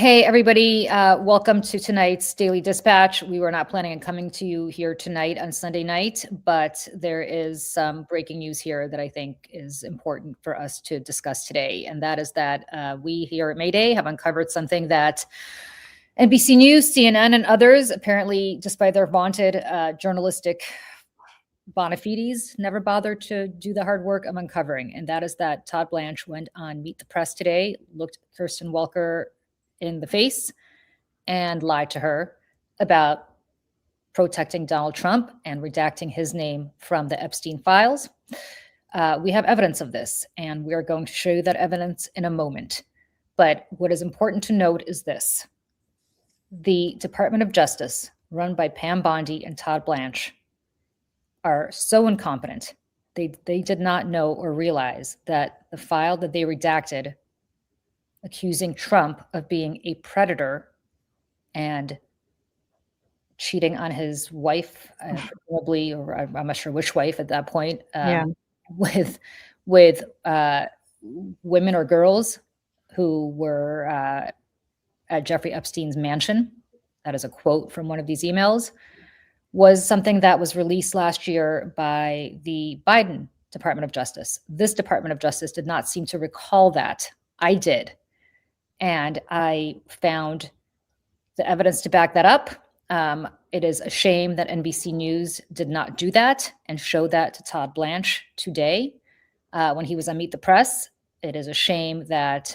Hey, everybody. Welcome to tonight's Daily Dispatch. We were not planning on coming to you here tonight on Sunday night, but there is some breaking news here that I think is important for us to discuss today. And that is that we here at Mayday have uncovered something that NBC News, CNN, and others, apparently, despite their vaunted journalistic bona fides, never bothered to do the hard work of uncovering. And that is that Todd Blanche went on Meet the Press today, looked Kirsten Welker in the face and lied to her about protecting Donald Trump and redacting his name from the Epstein Files. We have evidence of this, and we are going to show you that evidence in a moment. But what is important to note is this. The Department of Justice, run by Pam Bondi and Todd Blanche, are so incompetent. They did not know or realize that the file that they redacted accusing Trump of being a predator and cheating on his wife, probably, or I'm not sure which wife at that point, with women or girls who were at Jeffrey Epstein's mansion. That is a quote from one of these emails, was something that was released last year by the Biden Department of Justice. This Department of Justice did not seem to recall that. I did. And I found the evidence to back that up. It is a shame that NBC News did not do that and show that to Todd Blanche today when he was on Meet the Press. It is a shame that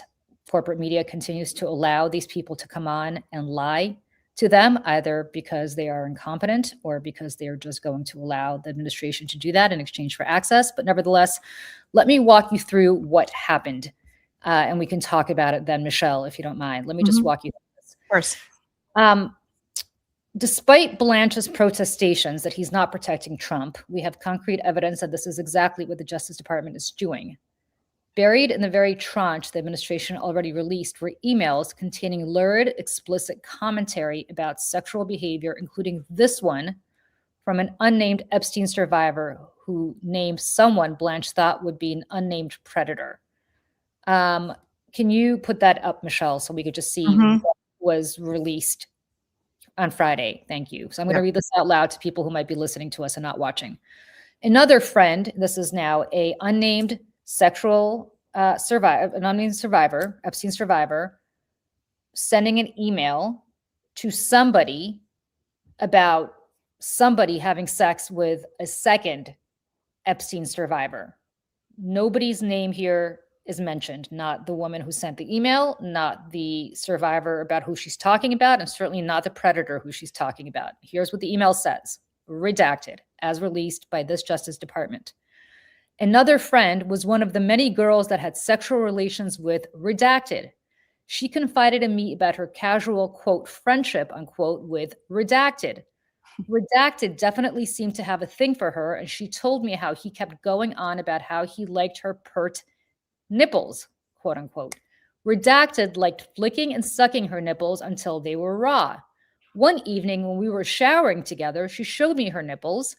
corporate media continues to allow these people to come on and lie to them, either because they are incompetent or because they are just going to allow the administration to do that in exchange for access. But nevertheless, let me walk you through what happened. And we can talk about it then, Michelle, if you don't mind. Let me just walk you through this. Of course. Despite Blanche's protestations that he's not protecting Trump, we have concrete evidence that this is exactly what the Justice Department is doing. Buried in the very tranche the administration already released were emails containing lurid, explicit commentary about sexual behavior, including this one from an unnamed Epstein survivor who named someone Blanche thought would be an unnamed predator. Can you put that up, Michelle, so we could just see what was released on Friday? Thank you. So I'm going to read this out loud to people who might be listening to us and not watching. Another friend, this is now a unnamed sexual survivor, an unnamed survivor, Epstein survivor, sending an email to somebody about somebody having sex with a second Epstein survivor. Nobody's name here is mentioned, not the woman who sent the email, not the survivor about who she's talking about, and certainly not the predator who she's talking about. Here's what the email says, redacted, as released by this Justice Department. Another friend was one of the many girls that had sexual relations with redacted. She confided in me about her casual, quote, friendship, unquote, with redacted. Redacted definitely seemed to have a thing for her, and she told me how he kept going on about how he liked her pert nipples, quote unquote. Redacted liked flicking and sucking her nipples until they were raw. One evening when we were showering together, she showed me her nipples.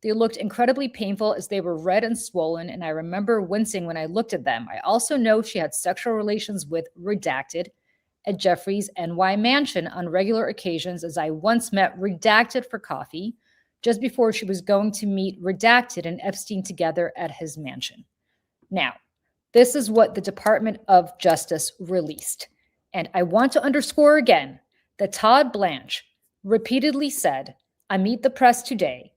They looked incredibly painful as they were red and swollen, and I remember wincing when I looked at them. I also know she had sexual relations with redacted at Jeffrey's NY mansion on regular occasions, as I once met redacted for coffee just before she was going to meet redacted and Epstein together at his mansion. Now, this is what the Department of Justice released. And I want to underscore again that Todd Blanche repeatedly said on Meet the Press today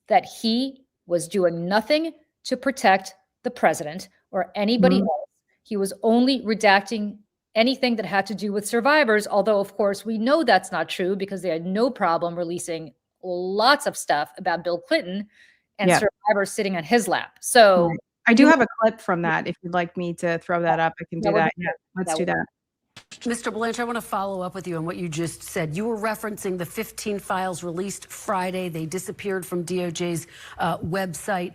that he was doing nothing to protect the president or anybody else. He was only redacting anything that had to do with survivors, although, of course, we know that's not true because they had no problem releasing lots of stuff about Bill Clinton and survivors sitting on his lap. So I do have a clip from that. If you'd like me to throw that up, I can do that. Yeah, let's do that. Mr. Blanche, I want to follow up with you on what you just said. You were referencing the 15 files released Friday. They disappeared from DOJ's website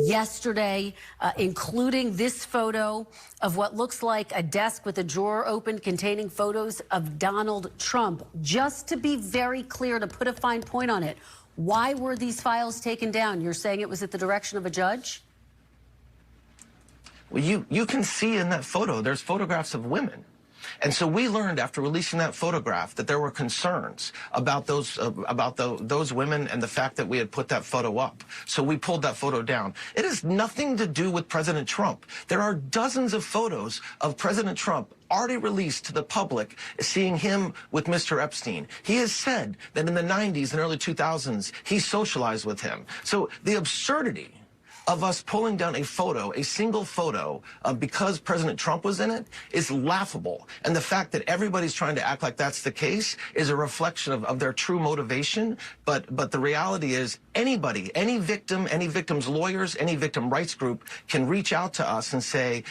yesterday, including this photo of what looks like a desk with a drawer open containing photos of Donald Trump. Just to be very clear, to put a fine point on it, why were these files taken down? You're saying it was at the direction of a judge? Well, you can see in that photo, there's photographs of women. And so we learned after releasing that photograph that there were concerns about those women and the fact that we had put that photo up. So we pulled that photo down. It has nothing to do with President Trump. There are dozens of photos of President Trump already released to the public, seeing him with Mr. Epstein. He has said that in the 90s and early 2000s, he socialized with him. So the absurdity of us pulling down a photo, a single photo, because President Trump was in it, is laughable. And the fact that everybody's trying to act like that's the case is a reflection of their true motivation. But the reality is anybody, any victim's lawyers, any victim rights group can reach out to us and say,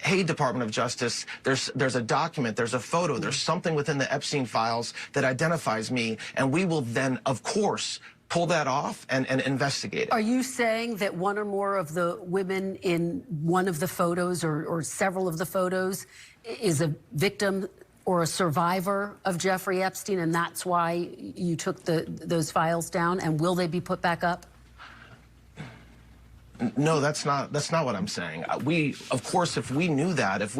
hey, Department of Justice, there's a document, there's a photo, there's something within the Epstein files that identifies me, and we will then, of course, pull that off and investigate it. Are you saying that one or more of the women in one of the photos or several of the photos is a victim or a survivor of Jeffrey Epstein, and that's why you took those files down? And will they be put back up? No, that's not what I'm saying. We, of course, if we knew that, if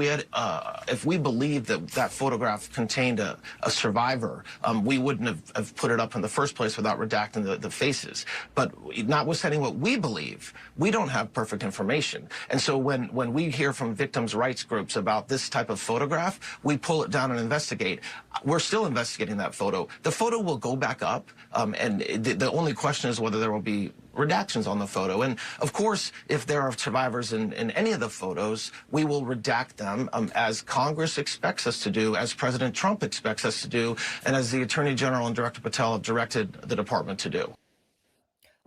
we believed that that photograph contained a survivor, we wouldn't have put it up in the first place without redacting the faces. But notwithstanding what we believe, we don't have perfect information. And so when we hear from victims' rights groups about this type of photograph, we pull it down and investigate. We're still investigating that photo. The photo will go back up, and the only question is whether there will be redactions on the photo. And of course, if there are survivors in any of the photos, we will redact them as Congress expects us to do, as President Trump expects us to do, and as the Attorney General and Director Patel have directed the department to do.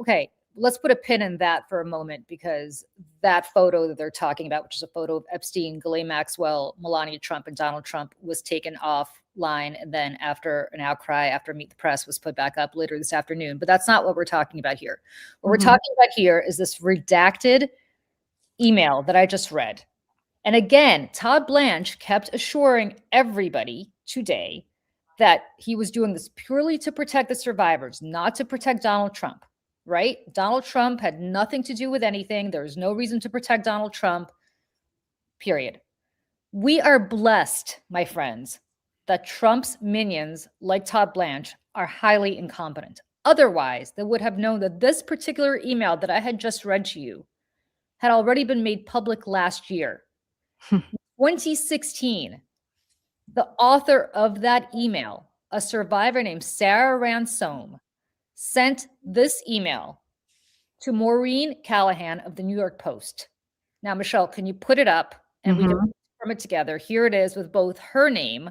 Okay, let's put a pin in that for a moment, because that photo that they're talking about, which is a photo of Epstein, Ghislaine Maxwell, Melania Trump, and Donald Trump, was taken offline, and then after an outcry, after Meet the Press, was put back up later this afternoon. But that's not what we're talking about here. What we're talking about here is this redacted email that I just read. And again, Todd Blanche kept assuring everybody today that he was doing this purely to protect the survivors, not to protect Donald Trump. Right? Donald Trump had nothing to do with anything. There's no reason to protect Donald Trump, period. We are blessed, my friends, that Trump's minions, like Todd Blanche, are highly incompetent. Otherwise, they would have known that this particular email that I had just read to you had already been made public last year. 2016, the author of that email, a survivor named Sarah Ransome, sent this email to Maureen Callahan of the New York Post. Now, Michelle, can you put it up and we can from it together? Here it is with both her name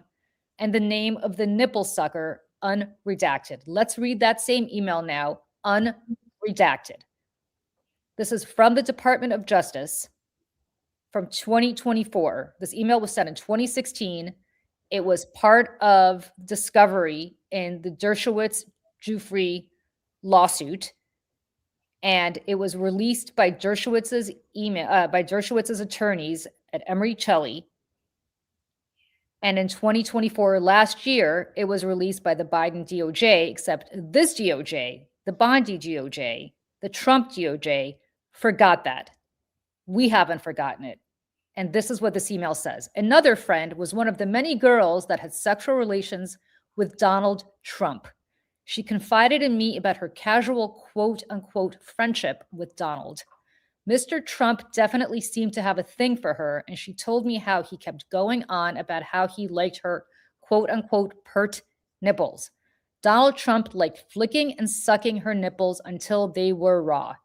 and the name of the nipple sucker, unredacted. Let's read that same email now, unredacted. This is from the Department of Justice from 2024. This email was sent in 2016. It was part of discovery in the Dershowitz-Giuffre lawsuit, and it was released by Dershowitz's attorneys at Emery Celli. And in 2024, last year, it was released by the Biden DOJ, except this DOJ, the Bondi DOJ, the Trump DOJ, forgot that. We haven't forgotten it. And this is what this email says. Another friend was one of the many girls that had sexual relations with Donald Trump. She confided in me about her casual quote unquote friendship with Donald. Mr. Trump definitely seemed to have a thing for her, and she told me how he kept going on about how he liked her quote unquote pert nipples. Donald Trump liked flicking and sucking her nipples until they were raw.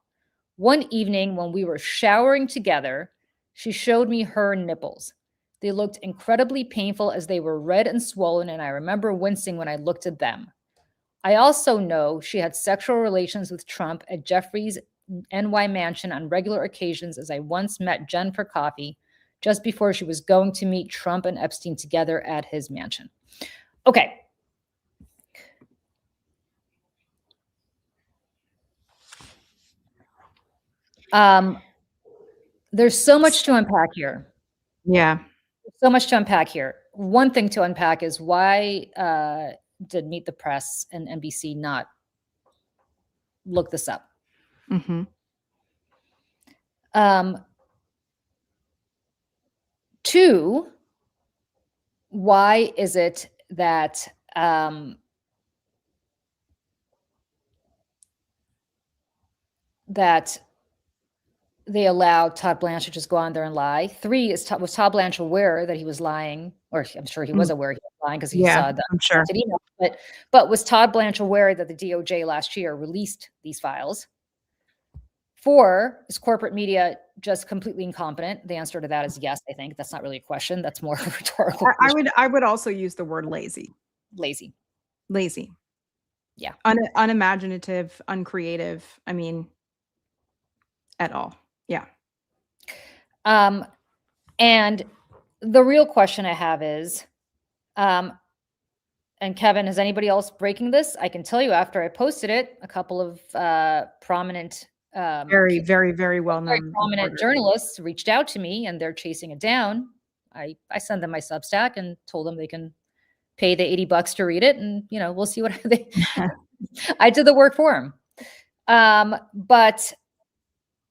One evening when we were showering together, she showed me her nipples. They looked incredibly painful as they were red and swollen, and I remember wincing when I looked at them. I also know she had sexual relations with Trump at Jeffrey's NY mansion on regular occasions, as I once met Jen for coffee just before she was going to meet Trump and Epstein together at his mansion. Okay. There's so much to unpack here. Yeah. So much to unpack here. One thing to unpack is why did Meet the Press and NBC not look this up? Two, why is it that that they allowed Todd Blanche to just go on there and lie? 3 is, was Todd Blanche aware that he was lying? Or I'm sure he was aware he was lying because he Yeah, saw the I'm sure. email. But was Todd Blanche aware that the DOJ last year released these files? 4, is corporate media just completely incompetent? The answer to that is yes, I think. That's not really a question. That's more a rhetorical question. I would also use the word lazy. Lazy. Lazy. Yeah. Unimaginative, uncreative. I mean, at all. Yeah. And the real question I have is, and Kevin, is anybody else breaking this? I can tell you after I posted it, a couple of prominent, Very, very, very well known prominent journalists reached out to me and they're chasing it down. I send them my Substack and told them they can pay the $80 to read it, and we'll see what they. I did the work for them. But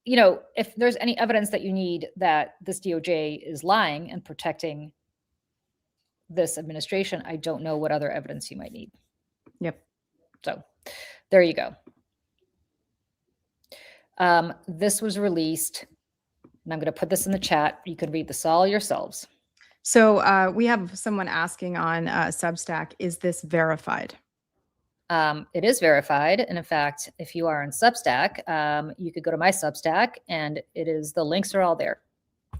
if there's any evidence that you need that this DOJ is lying and protecting this administration, I don't know what other evidence you might need. Yep. So there you go. This was released, and I'm going to put this in the chat. You can read this all yourselves. So we have someone asking on Substack, is this verified? It is verified. And in fact, if you are on Substack, you could go to my Substack, and the links are all there.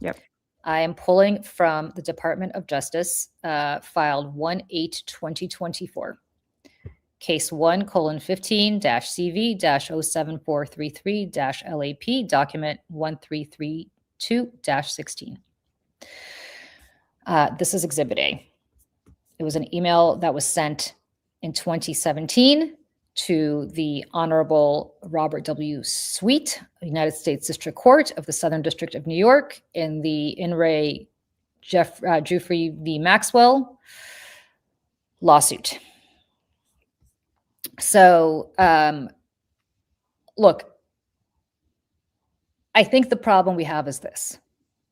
Yep. I am pulling from the Department of Justice, filed 1/8/2024. Case 1:15-CV-07433-LAP, document 1332-16. This is Exhibit A. It was an email that was sent in 2017 to the Honorable Robert W. Sweet, United States District Court of the Southern District of New York, in the In re Jeffrey v. Maxwell lawsuit. So, look, I think the problem we have is this.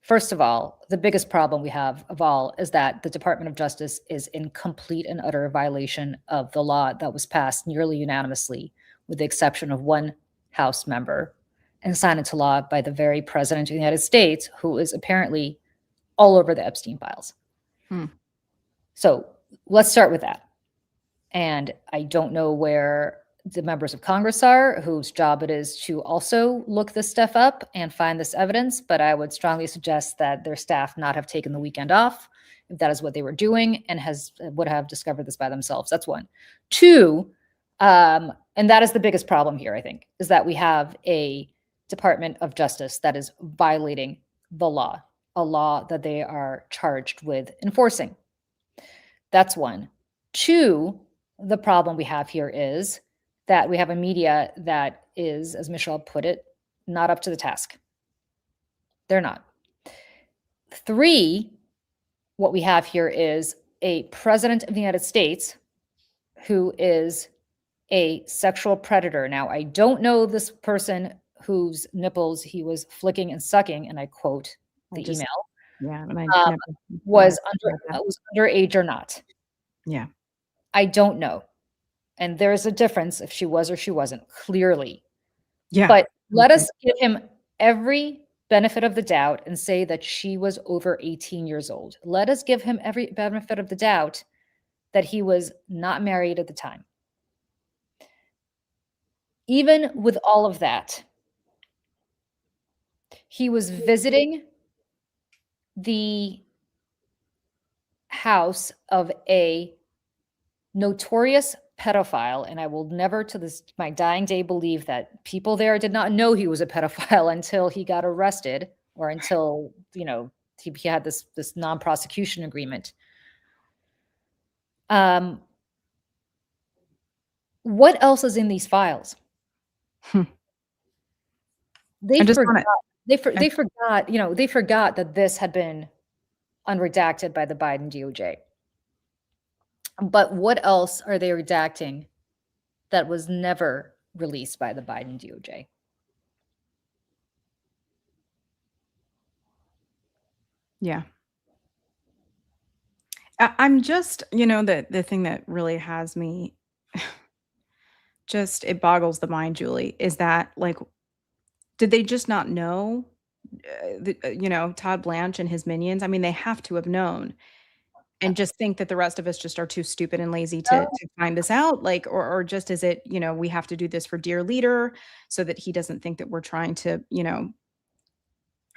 First of all, the biggest problem we have of all is that the Department of Justice is in complete and utter violation of the law that was passed nearly unanimously, with the exception of one House member, and signed into law by the very President of the United States, who is apparently all over the Epstein Files. So let's start with that. And I don't know where the members of Congress are, whose job it is to also look this stuff up and find this evidence, but I would strongly suggest that their staff not have taken the weekend off, if that is what they were doing, and would have discovered this by themselves. That's 1. 2, and that is the biggest problem here, I think, is that we have a Department of Justice that is violating the law, a law that they are charged with enforcing. That's 1. 2, the problem we have here is that we have a media that is, as Michelle put it, not up to the task. They're not. 3, what we have here is a President of the United States who is a sexual predator. Now, I don't know this person whose nipples he was flicking and sucking, and I quote the email. Yeah, was underage or not. Yeah. I don't know. And there's a difference if she was or she wasn't, clearly. Yeah. But let us give him every benefit of the doubt and say that she was over 18 years old. Let us give him every benefit of the doubt that he was not married at the time. Even with all of that, he was visiting the house of a notorious pedophile, and I will never to my dying day believe that people there did not know he was a pedophile until he got arrested, or until he had this non-prosecution agreement. What else is in these files? They forgot that this had been unredacted by the Biden DOJ. But what else are they redacting that was never released by the Biden DOJ? Yeah. I'm just, the thing that really has me just, it boggles the mind, Julie, is that, like, did they just not know, Todd Blanche and his minions? I mean, they have to have known and just think that the rest of us just are too stupid and lazy to find this out, like, or just is it, we have to do this for dear leader so that he doesn't think that we're trying to,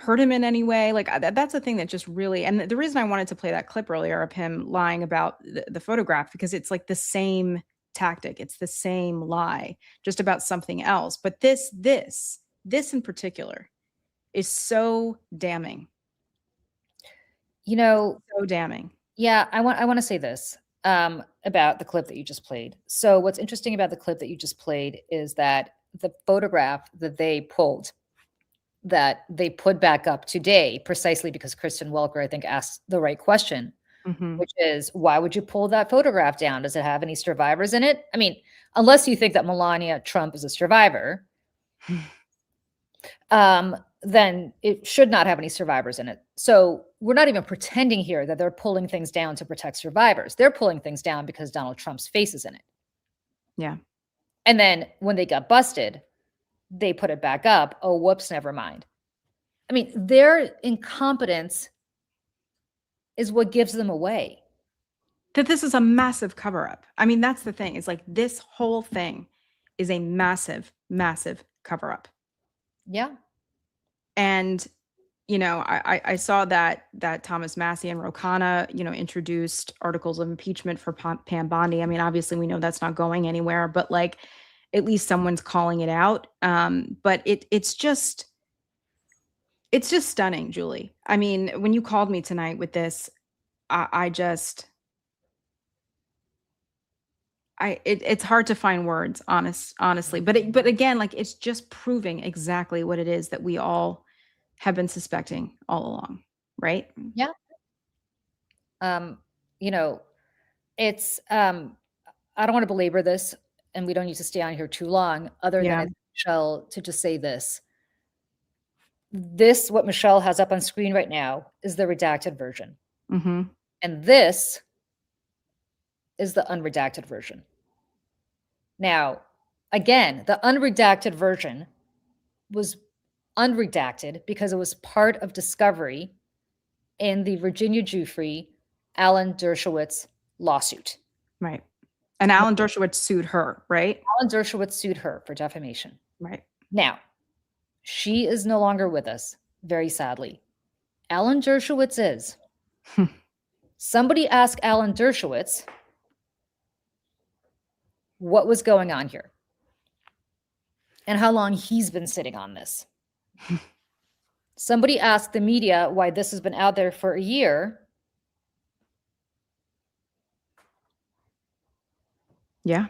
hurt him in any way. Like, that's the thing that just really, and the reason I wanted to play that clip earlier of him lying about the photograph, because it's like the same tactic. It's the same lie, just about something else. But this in particular is so damning. So damning. Yeah, I want to say this about the clip that you just played. So what's interesting about the clip that you just played is that the photograph that they pulled, that they put back up today, precisely because Kristen Welker, I think, asked the right question, which is, why would you pull that photograph down? Does it have any survivors in it? I mean, unless you think that Melania Trump is a survivor, then it should not have any survivors in it. So we're not even pretending here that they're pulling things down to protect survivors. They're pulling things down because Donald Trump's face is in it. Yeah. And then when they got busted, they put it back up. Oh, whoops, never mind. I mean, their incompetence is what gives them away. That this is a massive cover-up. I mean, that's the thing. It's like this whole thing is a massive, massive cover-up. Yeah. And, I saw that Thomas Massie and Ro Khanna, introduced articles of impeachment for Pam Bondi. I mean, obviously we know that's not going anywhere, but like at least someone's calling it out. But it's just stunning, Julie. I mean, when you called me tonight with this, it's hard to find words, honestly. But again, like, it's just proving exactly what it is that we all have been suspecting all along, right? Yeah. It's I don't want to belabor this, and we don't need to stay on here too long, other than Michelle, to just say this. What Michelle has up on screen right now is the redacted version. And this is the unredacted version. Now, again, the unredacted version was unredacted because it was part of discovery in the Virginia Giuffre, Alan Dershowitz lawsuit. Right. And Alan Dershowitz sued her, right? Alan Dershowitz sued her for defamation. Right. Now, she is no longer with us, very sadly. Alan Dershowitz is. Somebody ask Alan Dershowitz what was going on here and how long he's been sitting on this. Somebody asked the media why this has been out there for a year. Yeah.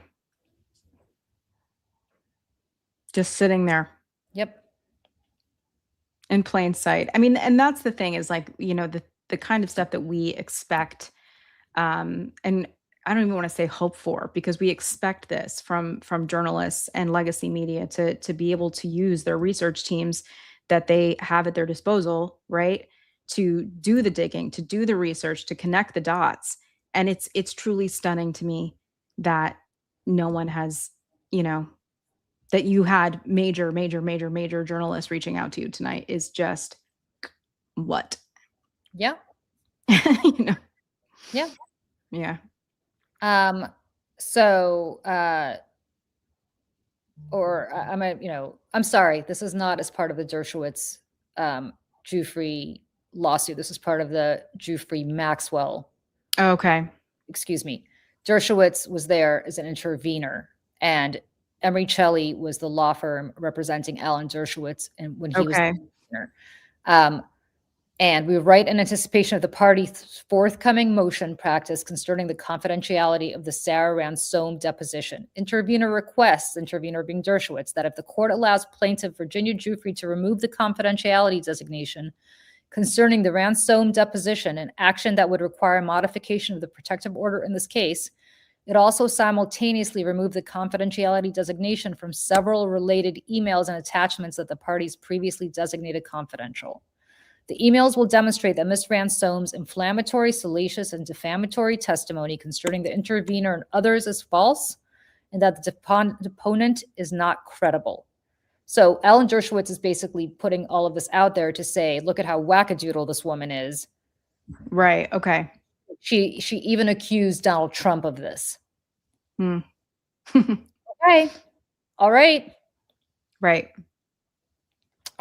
Just sitting there. Yep. In plain sight. I mean, and that's the thing, is like, the kind of stuff that we expect, and I don't even want to say hope for, because we expect this from journalists and legacy media to be able to use their research teams that they have at their disposal, right? To do the digging, to do the research, to connect the dots. And it's truly stunning to me that no one has, that you had major journalists reaching out to you tonight is just what? Yeah. Yeah. Yeah. I'm sorry, this is not as part of the Dershowitz Giuffre lawsuit. This is part of the Giuffre Maxwell. Okay. Excuse me. Dershowitz was there as an intervener, and Emery Celli was the law firm representing Alan Dershowitz, and when he was the intervener. And we write in anticipation of the party's forthcoming motion practice concerning the confidentiality of the Sarah Ransom deposition. Intervener requests, intervener being Dershowitz, that if the court allows plaintiff Virginia Giuffre to remove the confidentiality designation concerning the Ransom deposition, an action that would require modification of the protective order in this case, it also simultaneously removed the confidentiality designation from several related emails and attachments that the parties previously designated confidential. The emails will demonstrate that Ms. Ransome's inflammatory, salacious, and defamatory testimony concerning the intervener and others is false, and that the deponent is not credible. So Alan Dershowitz is basically putting all of this out there to say, look at how wackadoodle this woman is. Right. Okay. She even accused Donald Trump of this. Hmm. Okay. All right. Right.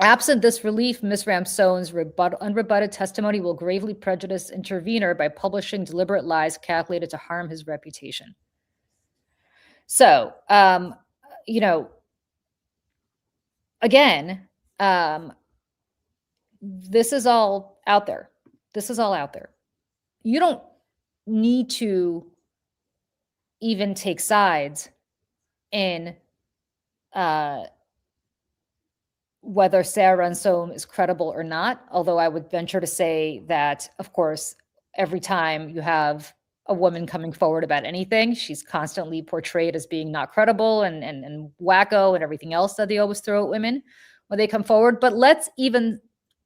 Absent this relief, Ms. Ramsone's unrebutted testimony will gravely prejudice intervener by publishing deliberate lies calculated to harm his reputation. So, again, this is all out there. This is all out there. You don't need to even take sides in whether Sarah Ransome is credible or not, although I would venture to say that, of course, every time you have a woman coming forward about anything, she's constantly portrayed as being not credible and wacko and everything else that they always throw at women when they come forward. But let's even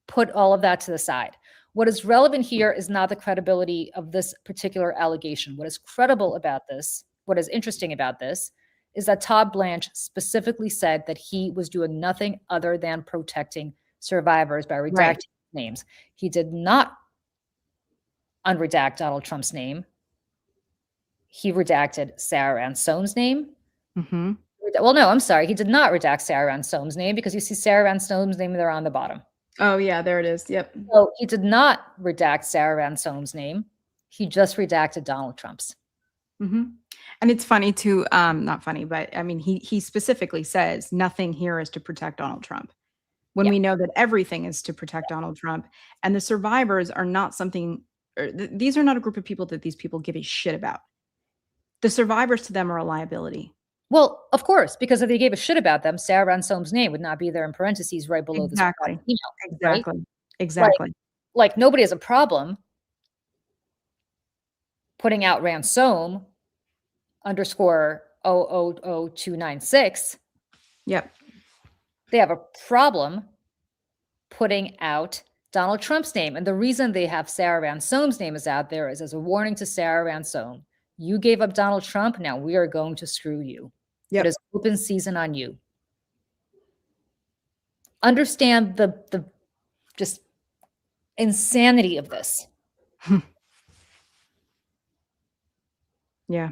put all of that to the side. What is relevant here is not the credibility of this particular allegation. What is credible about this, what is interesting about this, is that Todd Blanche specifically said that he was doing nothing other than protecting survivors by redacting names. He did not unredact Donald Trump's name. He redacted Sarah Ransome's name. Mm-hmm. Well, no, I'm sorry. He did not redact Sarah Ransome's name because you see Sarah Ransome's name there on the bottom. Oh, yeah, there it is. Yep. So he did not redact Sarah Ransome's name. He just redacted Donald Trump's. Mm-hmm. And it's funny too, not funny, but I mean, he specifically says nothing here is to protect Donald Trump, when we know that everything is to protect Donald Trump. And the survivors are not something, these are not a group of people that these people give a shit about. The survivors to them are a liability. Well, of course, because if they gave a shit about them, Sarah Ransome's name would not be there in parentheses right below this email. Exactly. Right? Exactly. Like nobody has a problem putting out Ransome _000296. Yep. They have a problem putting out Donald Trump's name. And the reason they have Sarah Ransome's name is out there is as a warning to Sarah Ransome. You gave up Donald Trump. Now we are going to screw you. Yep. It is open season on you. Understand the just insanity of this. Yeah.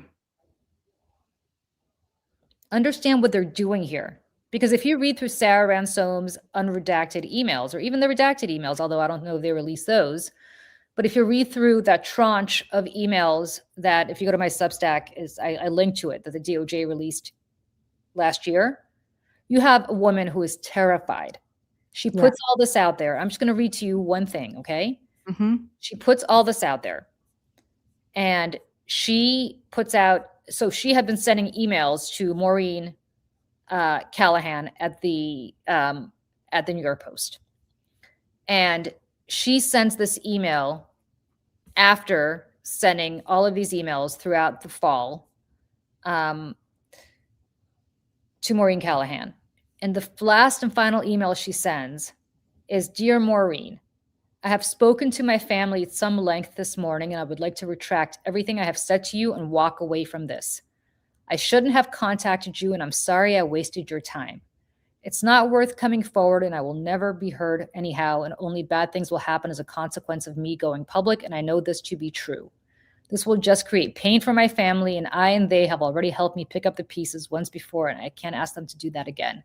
Understand what they're doing here. Because if you read through Sarah Ransome's unredacted emails, or even the redacted emails, although I don't know if they release those, but if you read through that tranche of emails that, if you go to my Substack, I linked to it, that the DOJ released last year, you have a woman who is terrified. She puts all this out there. I'm just going to read to you one thing, okay? Mm-hmm. She puts all this out there. And she puts out, so she had been sending emails to Maureen Callahan at the New York Post. And she sends this email after sending all of these emails throughout the fall to Maureen Callahan. And the last and final email she sends is, "Dear Maureen, I have spoken to my family at some length this morning, and I would like to retract everything I have said to you and walk away from this. I shouldn't have contacted you, and I'm sorry I wasted your time. It's not worth coming forward, and I will never be heard anyhow, and only bad things will happen as a consequence of me going public, and I know this to be true. This will just create pain for my family, and I and they have already helped me pick up the pieces once before, and I can't ask them to do that again.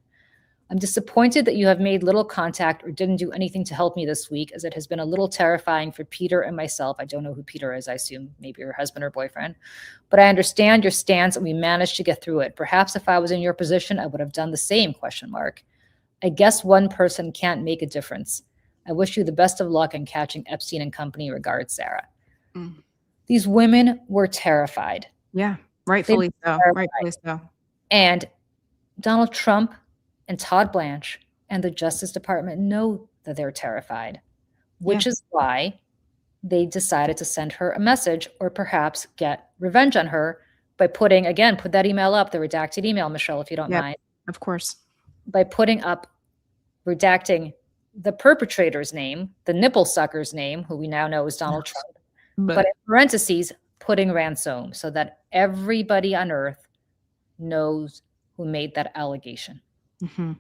I'm disappointed that you have made little contact or didn't do anything to help me this week, as it has been a little terrifying for Peter and myself." I don't know who Peter is. I assume maybe your husband or boyfriend. "But I understand your stance, and we managed to get through it. Perhaps if I was in your position, I would have done the same, ? I guess one person can't make a difference. I wish you the best of luck in catching Epstein and company. Regards, Sarah." Mm. These women were terrified. Yeah. Rightfully so. Rightfully so. And Donald Trump and Todd Blanche and the Justice Department know that they're terrified, which is why they decided to send her a message, or perhaps get revenge on her by put that email up, the redacted email, Michelle, if you don't mind. Of course. By putting up, redacting the perpetrator's name, the nipple sucker's name, who we now know is Donald Trump, but in parentheses, putting ransom so that everybody on earth knows who made that allegation. Mm-hmm.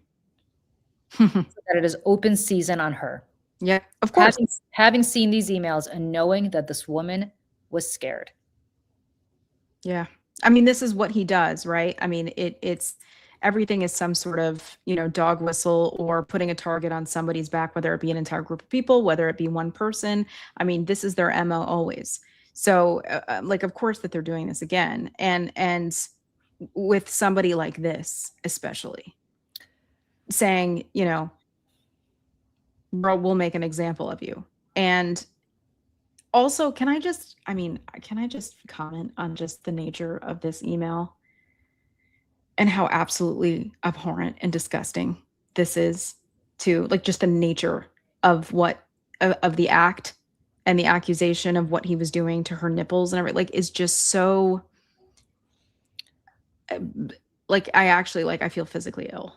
So that it is open season on her. Yeah, of course. Having seen these emails and knowing that this woman was scared. Yeah. I mean, this is what he does, right? I mean, it's everything is some sort of, dog whistle or putting a target on somebody's back, whether it be an entire group of people, whether it be one person. I mean, this is their MO always. So of course that they're doing this again. And with somebody like this, especially saying, bro, we'll make an example of you. And also, can I just comment on just the nature of this email and how absolutely abhorrent and disgusting this is, to just the nature of of the act and the accusation of what he was doing to her nipples and everything, is just so I feel physically ill.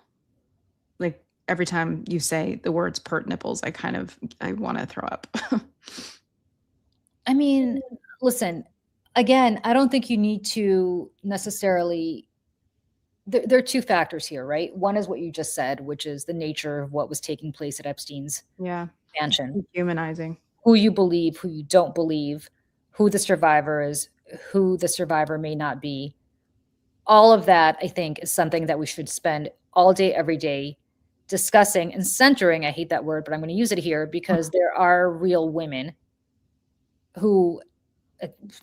Every time you say the words "pert nipples," I want to throw up. I mean, listen, again, I don't think you need to necessarily, there are two factors here, right? One is what you just said, which is the nature of what was taking place at Epstein's mansion. Humanizing. Who you believe, who you don't believe, who the survivor is, who the survivor may not be. All of that, I think, is something that we should spend all day, every day discussing and centering. I hate that word, but I'm going to use it here because there are real women who,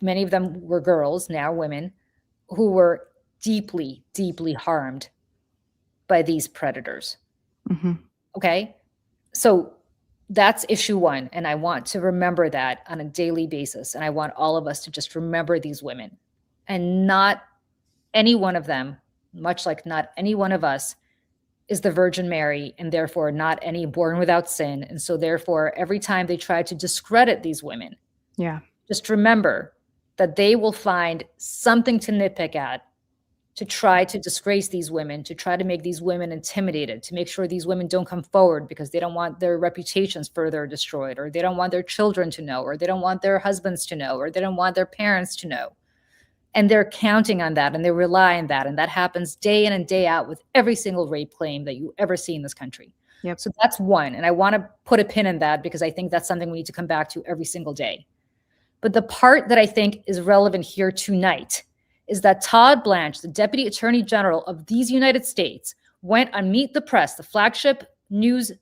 many of them were girls, now women, who were deeply, deeply harmed by these predators. Mm-hmm. Okay? So that's issue one. And I want to remember that on a daily basis. And I want all of us to just remember these women, and not any one of them, much like not any one of us, is the Virgin Mary, and therefore not any born without sin. And so therefore, every time they try to discredit these women, just remember that they will find something to nitpick at, to try to disgrace these women, to try to make these women intimidated, to make sure these women don't come forward because they don't want their reputations further destroyed, or they don't want their children to know, or they don't want their husbands to know, or they don't want their parents to know. And they're counting on that, and they rely on that. And that happens day in and day out with every single rape claim that you ever see in this country. Yep. So that's one. And I want to put a pin in that because I think that's something we need to come back to every single day. But the part that I think is relevant here tonight is that Todd Blanche, the Deputy Attorney General of these United States, went on Meet the Press, the flagship news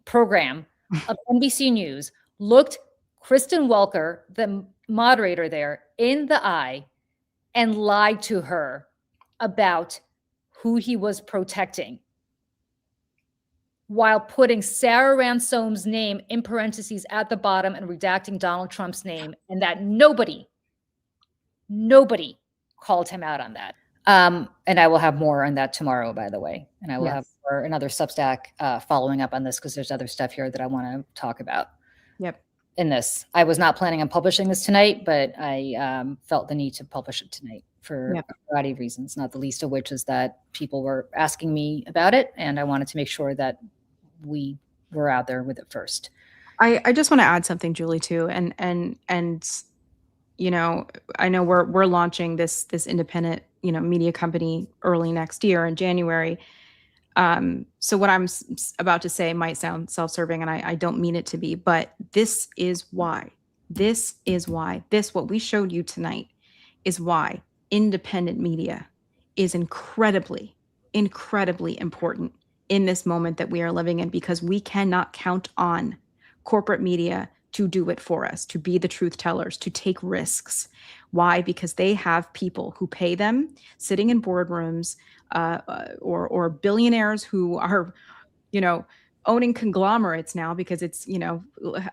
program of NBC News, looked Kristen Welker, the moderator there, in the eye and lied to her about who he was protecting, while putting Sarah Ransome's name in parentheses at the bottom and redacting Donald Trump's name, and that nobody called him out on that. And I will have more on that tomorrow, by the way. And I will have another Substack following up on this, because there's other stuff here that I want to talk about. In this, I was not planning on publishing this tonight, but I felt the need to publish it tonight for a variety of reasons, not the least of which is that people were asking me about it, and I wanted to make sure that we were out there with it first. I just want to add something, Julie, too, and I know we're launching this independent media company early next year in January. So what I'm about to say might sound self-serving, and I don't mean it to be, but this is why. What we showed you tonight is why independent media is incredibly, incredibly important in this moment that we are living in, because we cannot count on corporate media to do it for us, to be the truth tellers, to take risks. Why? Because they have people who pay them sitting in boardrooms, or billionaires who are, owning conglomerates now, because it's,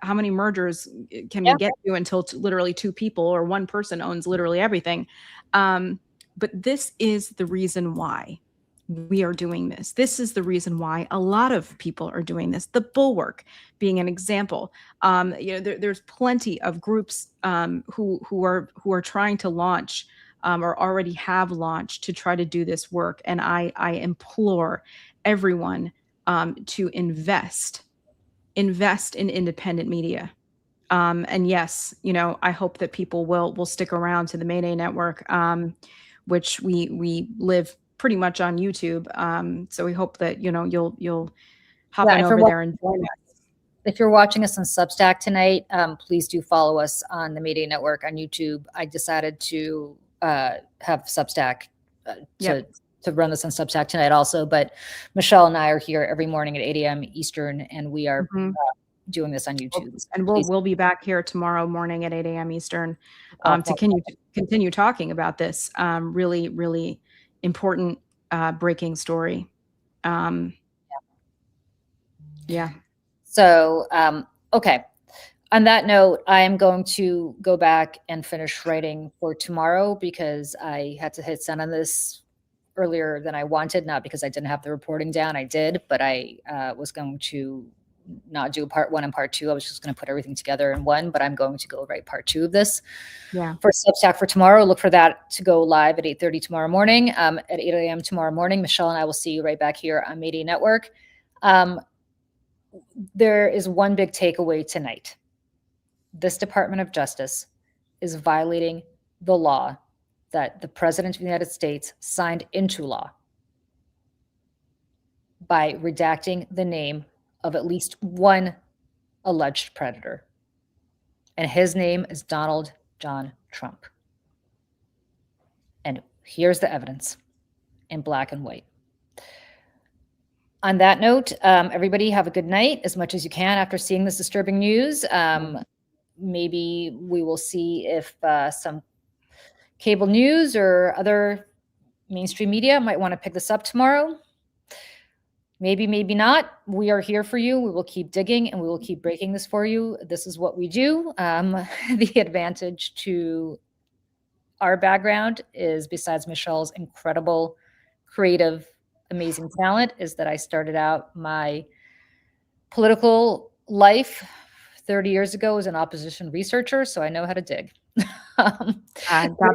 how many mergers can we get to until literally two people or one person owns literally everything. But this is the reason why we are doing this. This is the reason why a lot of people are doing this. The Bulwark being an example. There's plenty of groups who are trying to launch or already have launched to try to do this work. And I implore everyone to invest in independent media. And yes, you know, I hope that people will stick around to the Mayday Network, which we live pretty much on YouTube. So we hope that, you know, you'll hop Yeah, on if you're over there and join us. If you're watching us on Substack tonight, please do follow us on the Media Network on YouTube. I decided to have Substack to run this on Substack tonight also, but Michelle and I are here every morning at 8 a.m. Eastern, and we are doing this on YouTube. And we'll be back here tomorrow morning at 8 a.m. Eastern to continue talking about this really, really important breaking story. Yeah. So, okay. On that note, I am going to go back and finish writing for tomorrow because I had to hit send on this earlier than I wanted, not because I didn't have the reporting down. I did, but I was going to not do part 1 and part 2. I was just going to put everything together in one, but I'm going to go write part 2 of this. Yeah. For Substack for tomorrow, look for that to go live at 8:30 tomorrow morning. At 8 a.m. tomorrow morning, Michelle and I will see you right back here on Media Network. There is one big takeaway tonight. This Department of Justice is violating the law that the President of the United States signed into law by redacting the name of at least one alleged predator. And his name is Donald John Trump. And here's the evidence in black and white. On that note, everybody have a good night as much as you can after seeing this disturbing news. Maybe we will see if some cable news or other mainstream media might want to pick this up tomorrow. Maybe, maybe not. We are here for you. We will keep digging and we will keep breaking this for you. This is what we do. The advantage to our background is, besides Michelle's incredible, creative, amazing talent, is that I started out my political life 30 years ago as an opposition researcher, so I know how to dig. God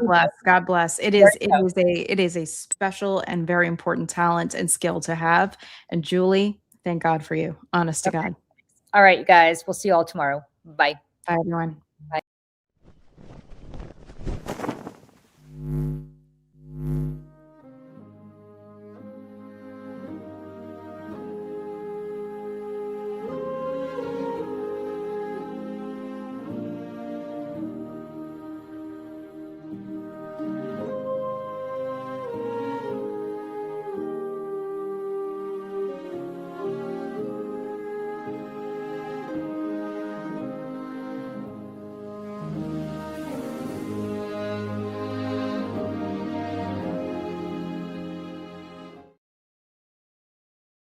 bless. God bless. It is a special and very important talent and skill to have. And Julie, thank God for you. Honest to God. All right, you guys. We'll see you all tomorrow. Bye. Bye, everyone.